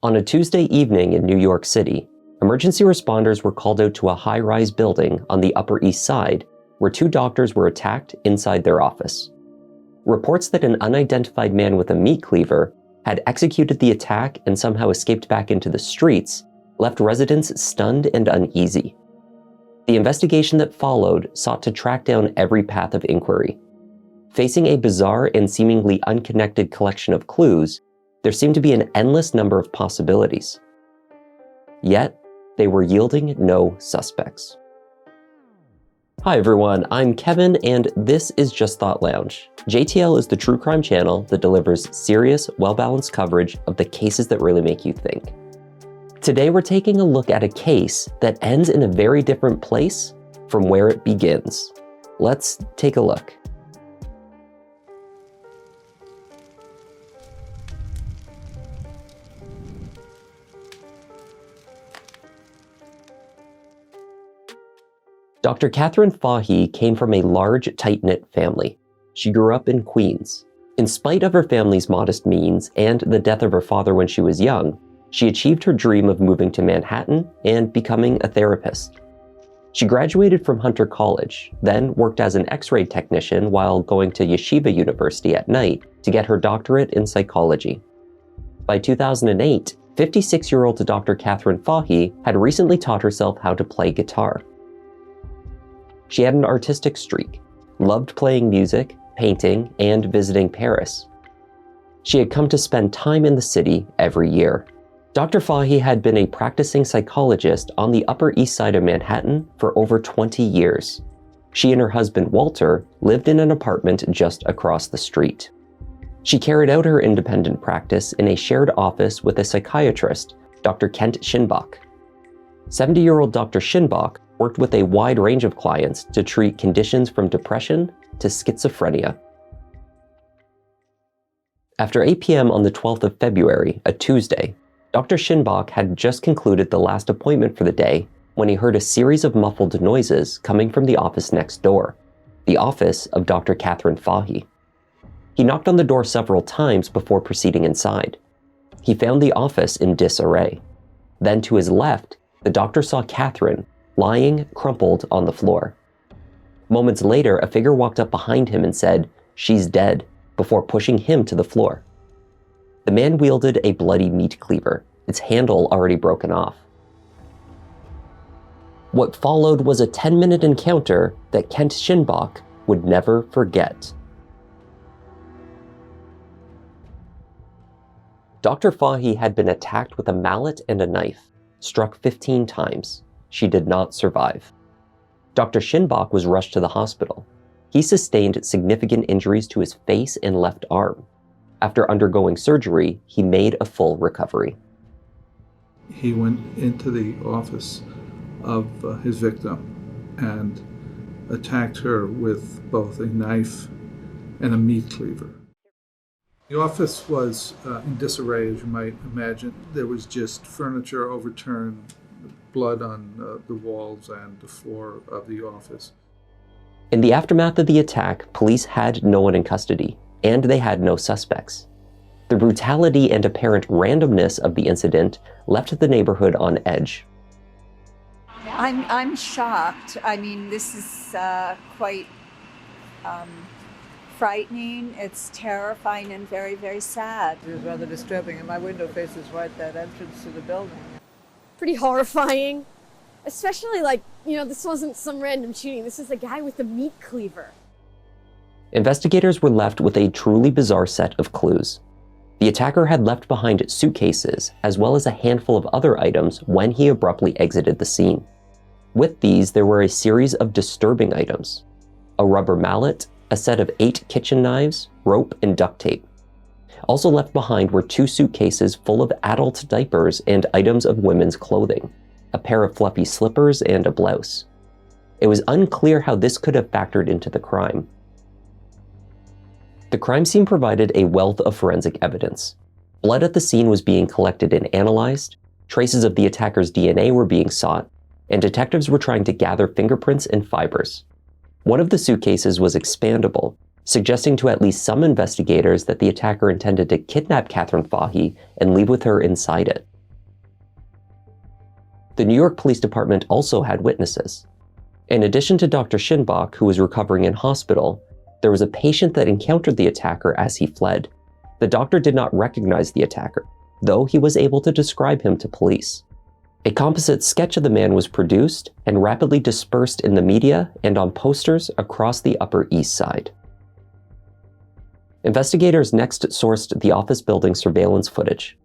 On a Tuesday evening in New York City, emergency responders were called out to a high-rise building on the Upper East Side where two doctors were attacked inside their office. Reports that an unidentified man with a meat cleaver had executed the attack and somehow escaped back into the streets left residents stunned and uneasy. The investigation that followed sought to track down every path of inquiry. Facing a bizarre and seemingly unconnected collection of clues, there seemed to be an endless number of possibilities. Yet, they were yielding no suspects. Hi everyone, I'm Kevin and this is Just Thought Lounge. JTL is the true crime channel that delivers serious, well-balanced coverage of the cases that really make you think. Today we're taking a look at a case that ends in a very different place from where it begins. Let's take a look. Dr. Kathryn Faughey came from a large, tight-knit family. She grew up in Queens. In spite of her family's modest means and the death of her father when she was young, she achieved her dream of moving to Manhattan and becoming a therapist. She graduated from Hunter College, then worked as an X-ray technician while going to Yeshiva University at night to get her doctorate in psychology. By 2008, 56-year-old Dr. Kathryn Faughey had recently taught herself how to play guitar. She had an artistic streak, loved playing music, painting, and visiting Paris. She had come to spend time in the city every year. Dr. Faughey had been a practicing psychologist on the Upper East Side of Manhattan for over 20 years. She and her husband, Walter, lived in an apartment just across the street. She carried out her independent practice in a shared office with a psychiatrist, Dr. Kent Shinbach. 70-year-old Dr. Shinbach worked with a wide range of clients to treat conditions from depression to schizophrenia. After 8 p.m. on the 12th of February, a Tuesday, Dr. Shinbach had just concluded the last appointment for the day when he heard a series of muffled noises coming from the office next door, the office of Dr. Kathryn Faughey. He knocked on the door several times before proceeding inside. He found the office in disarray. Then to his left, the doctor saw Kathryn lying crumpled on the floor. Moments later, a figure walked up behind him and said, "She's dead," before pushing him to the floor. The man wielded a bloody meat cleaver, its handle already broken off. What followed was a 10-minute encounter that Kent Shinbach would never forget. Dr. Faughey had been attacked with a mallet and a knife, struck 15 times. She did not survive. Dr. Shinbach was rushed to the hospital. He sustained significant injuries to his face and left arm. After undergoing surgery, he made a full recovery. He went into the office of his victim and attacked her with both a knife and a meat cleaver. The office was in disarray, as you might imagine. There was just furniture overturned, blood on the walls and the floor of the office. In the aftermath of the attack, police had no one in custody, and they had no suspects. The brutality and apparent randomness of the incident left the neighborhood on edge. I'm shocked. I mean, this is quite frightening. It's terrifying and very, very sad. It was rather disturbing, and my window faces right that entrance to the building. Pretty horrifying, especially this wasn't some random shooting. This is the guy with the meat cleaver. Investigators were left with a truly bizarre set of clues. The attacker had left behind suitcases as well as a handful of other items when he abruptly exited the scene. With these, there were a series of disturbing items: a rubber mallet, a set of 8 kitchen knives, rope, and duct tape. Also left behind were 2 suitcases full of adult diapers and items of women's clothing, a pair of fluffy slippers, and a blouse. It was unclear how this could have factored into the crime. The crime scene provided a wealth of forensic evidence. Blood at the scene was being collected and analyzed, traces of the attacker's DNA were being sought, and detectives were trying to gather fingerprints and fibers. One of the suitcases was expandable, suggesting to at least some investigators that the attacker intended to kidnap Kathryn Faughey and leave with her inside it. The New York Police Department also had witnesses. In addition to Dr. Shinbach, who was recovering in hospital, there was a patient that encountered the attacker as he fled. The doctor did not recognize the attacker, though he was able to describe him to police. A composite sketch of the man was produced and rapidly dispersed in the media and on posters across the Upper East Side. Investigators next sourced the office building surveillance footage.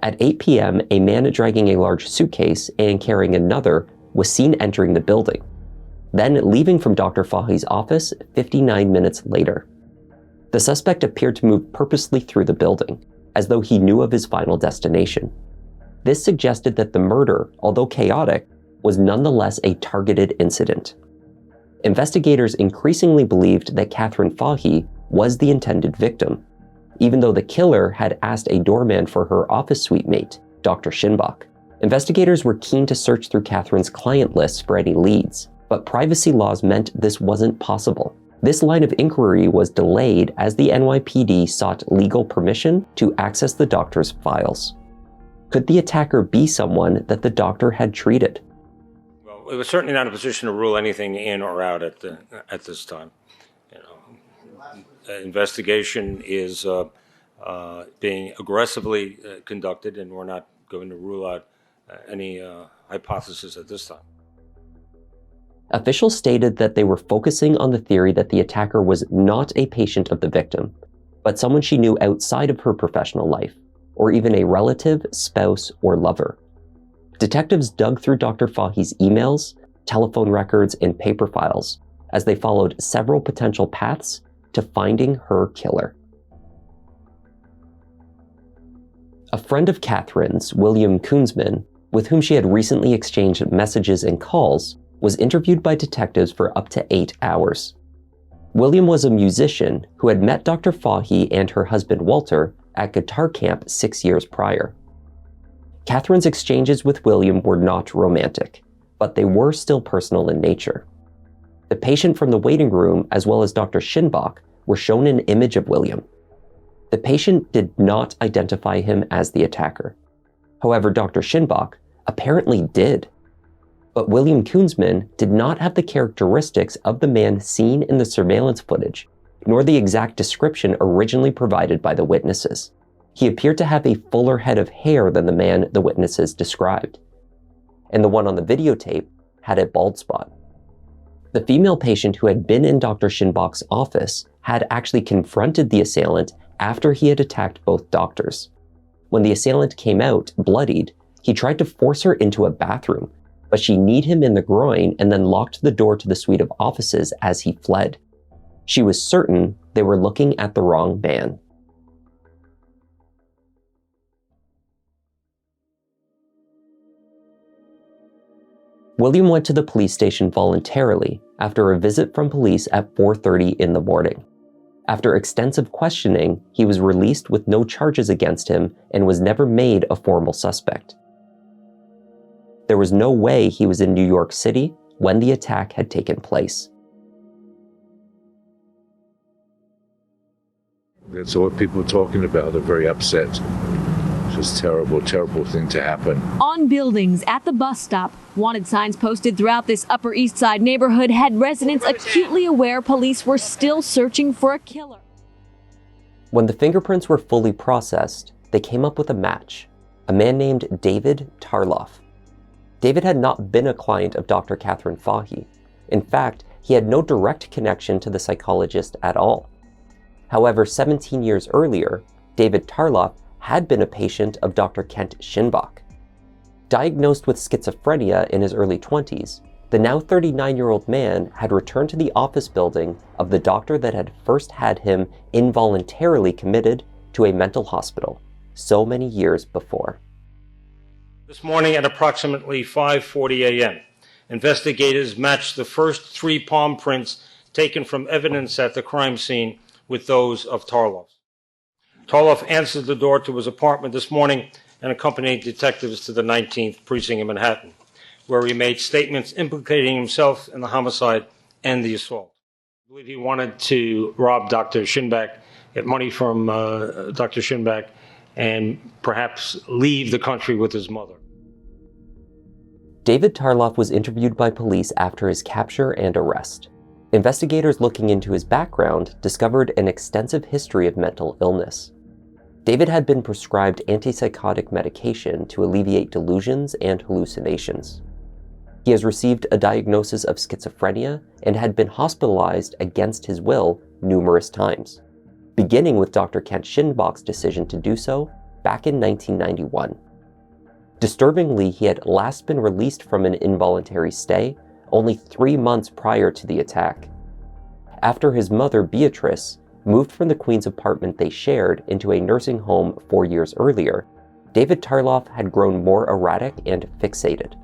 At 8 p.m., a man dragging a large suitcase and carrying another was seen entering the building, then leaving from Dr. Faughey's office 59 minutes later. The suspect appeared to move purposely through the building, as though he knew of his final destination. This suggested that the murder, although chaotic, was nonetheless a targeted incident. Investigators increasingly believed that Kathryn Faughey was the intended victim, even though the killer had asked a doorman for her office suite mate, Dr. Shinbach. Investigators were keen to search through Kathryn's client lists for any leads, but privacy laws meant this wasn't possible. This line of inquiry was delayed as the NYPD sought legal permission to access the doctor's files. Could the attacker be someone that the doctor had treated? Well, we were certainly not in a position to rule anything in or out at this time. Investigation is being aggressively conducted, and we're not going to rule out any hypothesis at this time. Officials stated that they were focusing on the theory that the attacker was not a patient of the victim, but someone she knew outside of her professional life, or even a relative, spouse, or lover. Detectives dug through Dr. Faughey's emails, telephone records, and paper files as they followed several potential paths to finding her killer. A friend of Kathryn's, William Koonsman, with whom she had recently exchanged messages and calls, was interviewed by detectives for up to 8 hours. William was a musician who had met Dr. Faughey and her husband Walter at guitar camp 6 years prior. Kathryn's exchanges with William were not romantic, but they were still personal in nature. The patient from the waiting room, as well as Dr. Shinbach, were shown an image of William. The patient did not identify him as the attacker. However, Dr. Shinbach apparently did. But William Koonsman did not have the characteristics of the man seen in the surveillance footage, nor the exact description originally provided by the witnesses. He appeared to have a fuller head of hair than the man the witnesses described, and the one on the videotape had a bald spot. The female patient who had been in Dr. Shinbach's office had actually confronted the assailant after he had attacked both doctors. When the assailant came out, bloodied, he tried to force her into a bathroom, but she kneed him in the groin and then locked the door to the suite of offices as he fled. She was certain they were looking at the wrong man. William went to the police station voluntarily after a visit from police at 4:30 in the morning. After extensive questioning, he was released with no charges against him and was never made a formal suspect. There was no way he was in New York City when the attack had taken place. That's all people are talking about. They're very upset. It's just terrible, terrible thing to happen. On buildings, at the bus stop, wanted signs posted throughout this Upper East Side neighborhood had residents acutely aware police were still searching for a killer. When the fingerprints were fully processed, they came up with a match, a man named David Tarloff. David had not been a client of Dr. Kathryn Faughey. In fact, he had no direct connection to the psychologist at all. However, 17 years earlier, David Tarloff had been a patient of Dr. Kent Shinbach. Diagnosed with schizophrenia in his early 20s, the now 39-year-old man had returned to the office building of the doctor that had first had him involuntarily committed to a mental hospital so many years before. This morning at approximately 5:40 a.m., investigators matched the first 3 palm prints taken from evidence at the crime scene with those of Tarloff. Tarloff answered the door to his apartment this morning and accompanied detectives to the 19th precinct in Manhattan, where he made statements implicating himself in the homicide and the assault. believe he wanted to rob Dr. Shinback, get money from Dr. Shinback, and perhaps leave the country with his mother. David Tarloff was interviewed by police after his capture and arrest. Investigators looking into his background discovered an extensive history of mental illness. David had been prescribed antipsychotic medication to alleviate delusions and hallucinations. He has received a diagnosis of schizophrenia and had been hospitalized against his will numerous times, beginning with Dr. Kent Shinbach's decision to do so back in 1991. Disturbingly, he had last been released from an involuntary stay only 3 months prior to the attack. After his mother, Beatrice, moved from the Queen's apartment they shared into a nursing home 4 years earlier, David Tarloff had grown more erratic and fixated.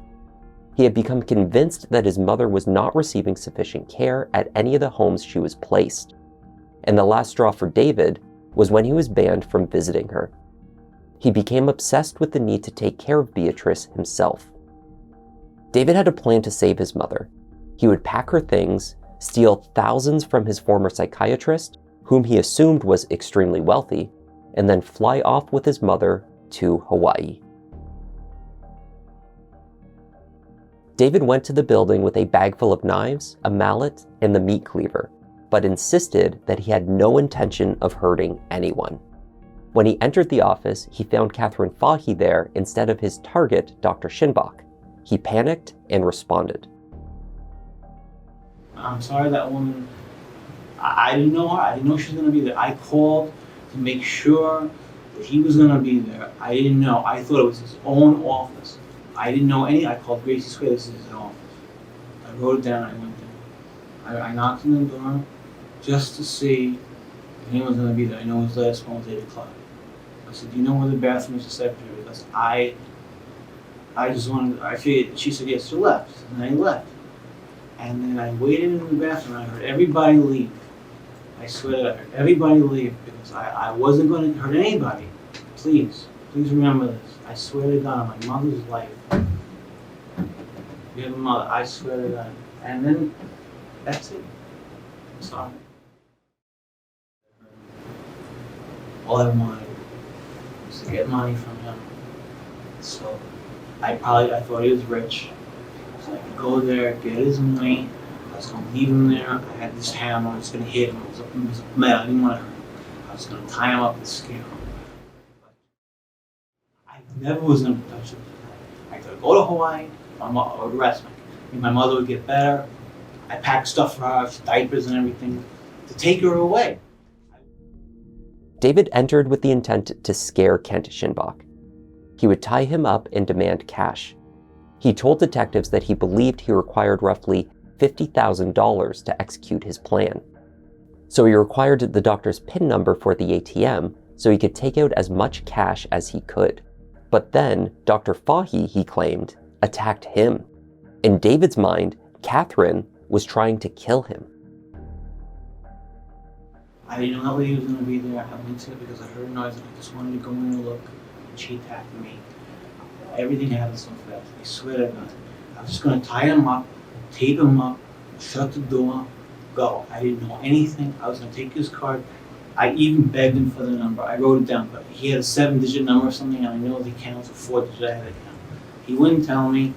He had become convinced that his mother was not receiving sufficient care at any of the homes she was placed. And the last straw for David was when he was banned from visiting her. He became obsessed with the need to take care of Beatrice himself. David had a plan to save his mother. He would pack her things, steal thousands from his former psychiatrist, whom he assumed was extremely wealthy, and then fly off with his mother to Hawaii. David went to the building with a bag full of knives, a mallet, and the meat cleaver, but insisted that he had no intention of hurting anyone. When he entered the office, he found Kathryn Faughey there instead of his target, Dr. Shinbach. He panicked and responded. I'm sorry, that woman, I didn't know her. I didn't know she was going to be there. I called to make sure that he was going to be there. I didn't know. I thought it was his own office. I didn't know any. I called Gracie Square. This is his office. I wrote it down. I went there. I knocked on the door just to see if anyone was going to be there. I know his last phone was 8 o'clock. I said, "Do you know where the bathroom is?" The secretary. Because I just wanted. I figured. She said, "Yes, she left," and I left. And then I waited in the bathroom. And I heard everybody leave. I swear that I heard everybody leave because I wasn't going to hurt anybody. Please remember this. I swear to God, on my mother's life. You have a mother, I swear to God. And then, that's it. I'm sorry. All I wanted was to get money from him. So, I thought he was rich. So I could go there, get his money. I was going to leave him there. I had this hammer, I was going to hit him. It was metal, I didn't want to hurt him. I was going to tie him up and scare him. I never was going to touch him. I could go to Hawaii, my mother would arrest me. My mother would get better. I packed stuff for her, diapers and everything, to take her away. David entered with the intent to scare Kent Shinbach. He would tie him up and demand cash. He told detectives that he believed he required roughly $50,000 to execute his plan. So he required the doctor's PIN number for the ATM so he could take out as much cash as he could. But then, Dr. Faughey, he claimed, attacked him. In David's mind, Kathryn was trying to kill him. I didn't know that lady was going to be there. I went to it because I heard a noise and I just wanted to go in and look. And she attacked me. Everything happened so fast. I swear to God. I was just going to tie him up, tape him up, shut the door, go. I didn't know anything. I was going to take his card. I even begged him for the number. I wrote it down, but he had a 7-digit number or something, and I know the account was a 4-digit. I had it down. He wouldn't tell me.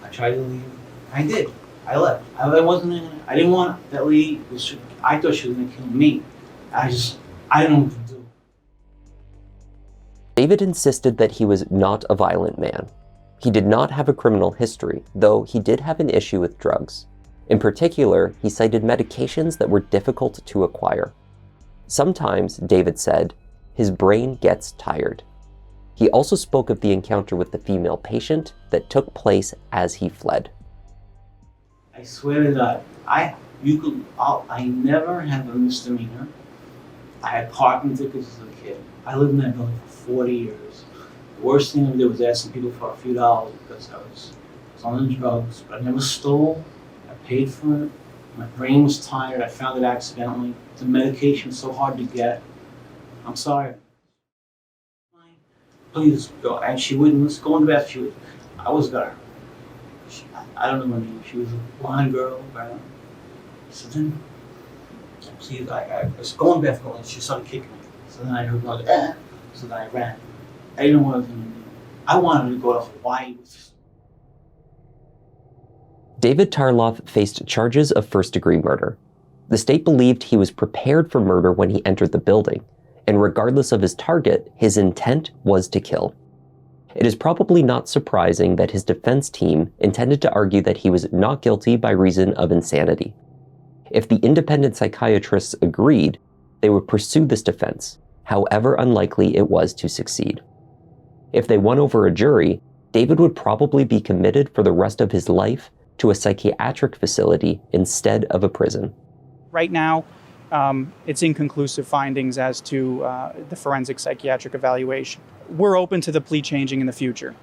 I tried to leave. I did. I left. I wasn't in it. I didn't want that lady. I thought she was going to kill me. I don't know what to do. David insisted that he was not a violent man. He did not have a criminal history, though he did have an issue with drugs. In particular, he cited medications that were difficult to acquire. Sometimes, David said, his brain gets tired. He also spoke of the encounter with the female patient that took place as he fled. I swear to God, I never had a misdemeanor. I had parking tickets as a kid. I lived in that building for 40 years. The worst thing I did was asking people for a few dollars because I was on the drugs, but I never stole. I paid for it. My brain was tired. I found it accidentally. The medication's so hard to get. I'm sorry. Please go. And she wouldn't. Let's go in the bathroom. I was there. I don't know her name. She was a blonde girl. So then Please, I was going barefoot and she started kicking me. So then I heard another, so then I ran. I didn't know what I was going to do. I wanted to go to Hawaii. David Tarloff faced charges of first-degree murder. The state believed he was prepared for murder when he entered the building, and regardless of his target, his intent was to kill. It is probably not surprising that his defense team intended to argue that he was not guilty by reason of insanity. If the independent psychiatrists agreed, they would pursue this defense, however unlikely it was to succeed. If they won over a jury, David would probably be committed for the rest of his life to a psychiatric facility instead of a prison. Right now, it's inconclusive findings as to the forensic psychiatric evaluation. We're open to the plea changing in the future.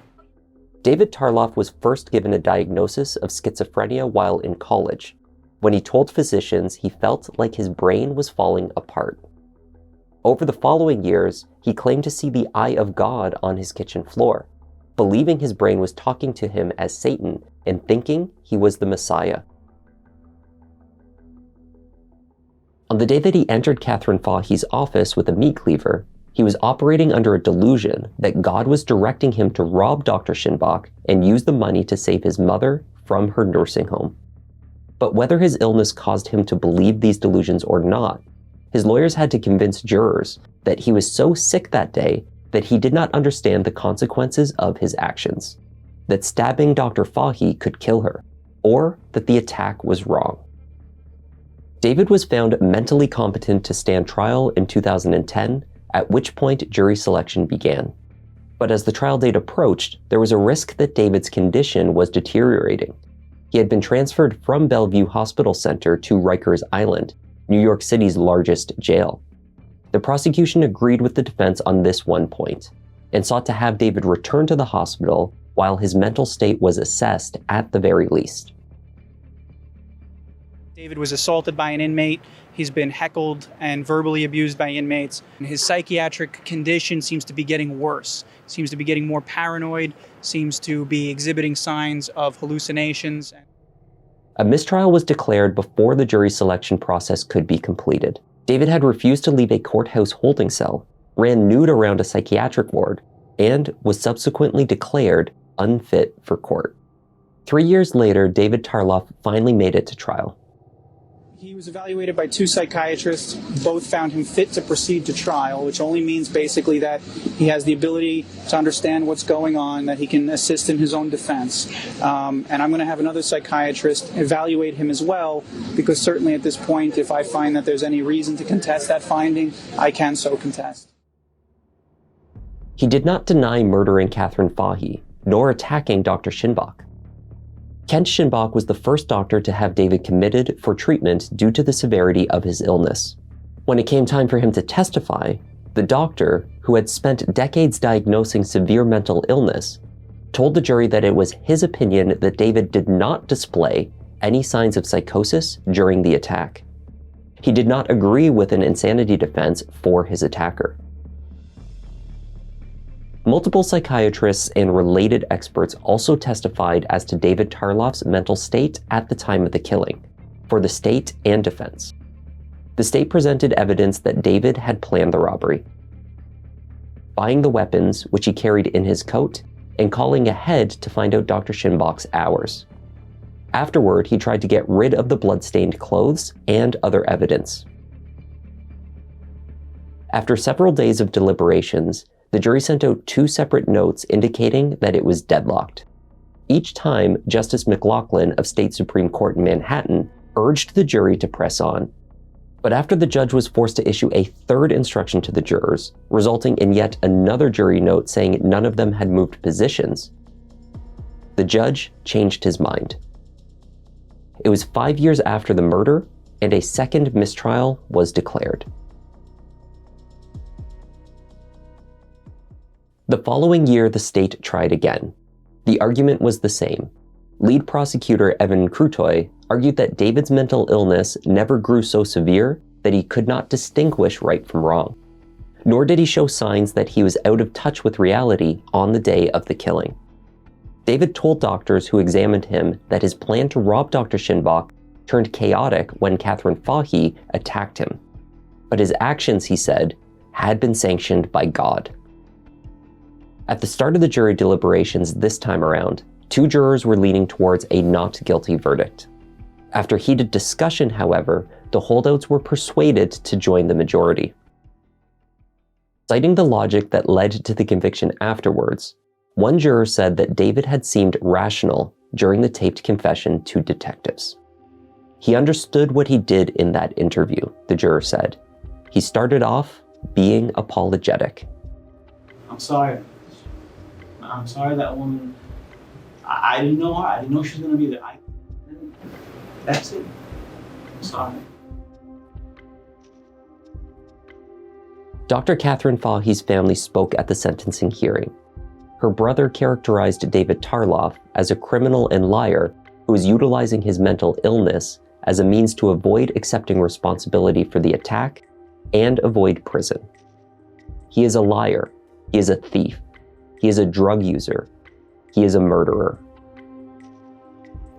David Tarloff was first given a diagnosis of schizophrenia while in college, when he told physicians he felt like his brain was falling apart. Over the following years, he claimed to see the eye of God on his kitchen floor, believing his brain was talking to him as Satan and thinking he was the Messiah. On the day that he entered Kathryn Faughey's office with a meat cleaver, he was operating under a delusion that God was directing him to rob Dr. Shinbach and use the money to save his mother from her nursing home. But whether his illness caused him to believe these delusions or not, his lawyers had to convince jurors that he was so sick that day that he did not understand the consequences of his actions, that stabbing Dr. Faughey could kill her, or that the attack was wrong. David was found mentally competent to stand trial in 2010, at which point jury selection began. But as the trial date approached, there was a risk that David's condition was deteriorating. He had been transferred from Bellevue Hospital Center to Rikers Island, New York City's largest jail. The prosecution agreed with the defense on this one point, and sought to have David return to the hospital while his mental state was assessed at the very least. David was assaulted by an inmate. He's been heckled and verbally abused by inmates. His psychiatric condition seems to be getting worse, seems to be getting more paranoid, seems to be exhibiting signs of hallucinations. A mistrial was declared before the jury selection process could be completed. David had refused to leave a courthouse holding cell, ran nude around a psychiatric ward, and was subsequently declared unfit for court. 3 years later, David Tarloff finally made it to trial. He was evaluated by 2 psychiatrists. Both found him fit to proceed to trial, which only means basically that he has the ability to understand what's going on, that he can assist in his own defense. And I'm going to have another psychiatrist evaluate him as well, because certainly at this point, if I find that there's any reason to contest that finding, I can so contest. He did not deny murdering Kathryn Faughey, nor attacking Dr. Shinbach. Kent Shinbach was the first doctor to have David committed for treatment due to the severity of his illness. When it came time for him to testify, the doctor, who had spent decades diagnosing severe mental illness, told the jury that it was his opinion that David did not display any signs of psychosis during the attack. He did not agree with an insanity defense for his attacker. Multiple psychiatrists and related experts also testified as to David Tarloff's mental state at the time of the killing, for the state and defense. The state presented evidence that David had planned the robbery, buying the weapons which he carried in his coat, and calling ahead to find out Dr. Shinbach's hours. Afterward, he tried to get rid of the blood-stained clothes and other evidence. After several days of deliberations, the jury sent out 2 separate notes indicating that it was deadlocked. Each time, Justice McLaughlin of State Supreme Court in Manhattan urged the jury to press on. But after the judge was forced to issue a 3rd instruction to the jurors, resulting in yet another jury note saying none of them had moved positions, the judge changed his mind. It was 5 years after the murder, and a second mistrial was declared. The following year, the state tried again. The argument was the same. Lead prosecutor Evan Krutoy argued that David's mental illness never grew so severe that he could not distinguish right from wrong, nor did he show signs that he was out of touch with reality on the day of the killing. David told doctors who examined him that his plan to rob Dr. Shinbach turned chaotic when Kathryn Faughey attacked him. But his actions, he said, had been sanctioned by God. At the start of the jury deliberations this time around, 2 jurors were leaning towards a not guilty verdict. After heated discussion, however, the holdouts were persuaded to join the majority. Citing the logic that led to the conviction afterwards, one juror said that David had seemed rational during the taped confession to detectives. He understood what he did in that interview, the juror said. He started off being apologetic. I'm sorry. I'm sorry that woman. I didn't know her. I didn't know she was going to be there. That's it. I'm sorry. Dr. Kathryn Faughey's family spoke at the sentencing hearing. Her brother characterized David Tarloff as a criminal and liar who was utilizing his mental illness as a means to avoid accepting responsibility for the attack and avoid prison. He is a liar. He is a thief. He is a drug user. He is a murderer.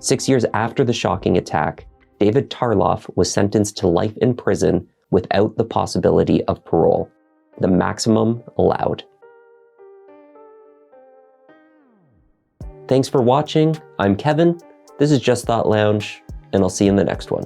6 years after the shocking attack, David Tarloff was sentenced to life in prison without the possibility of parole, the maximum allowed. Thanks for watching. I'm Kevin. This is Just Thought Lounge, and I'll see you in the next one.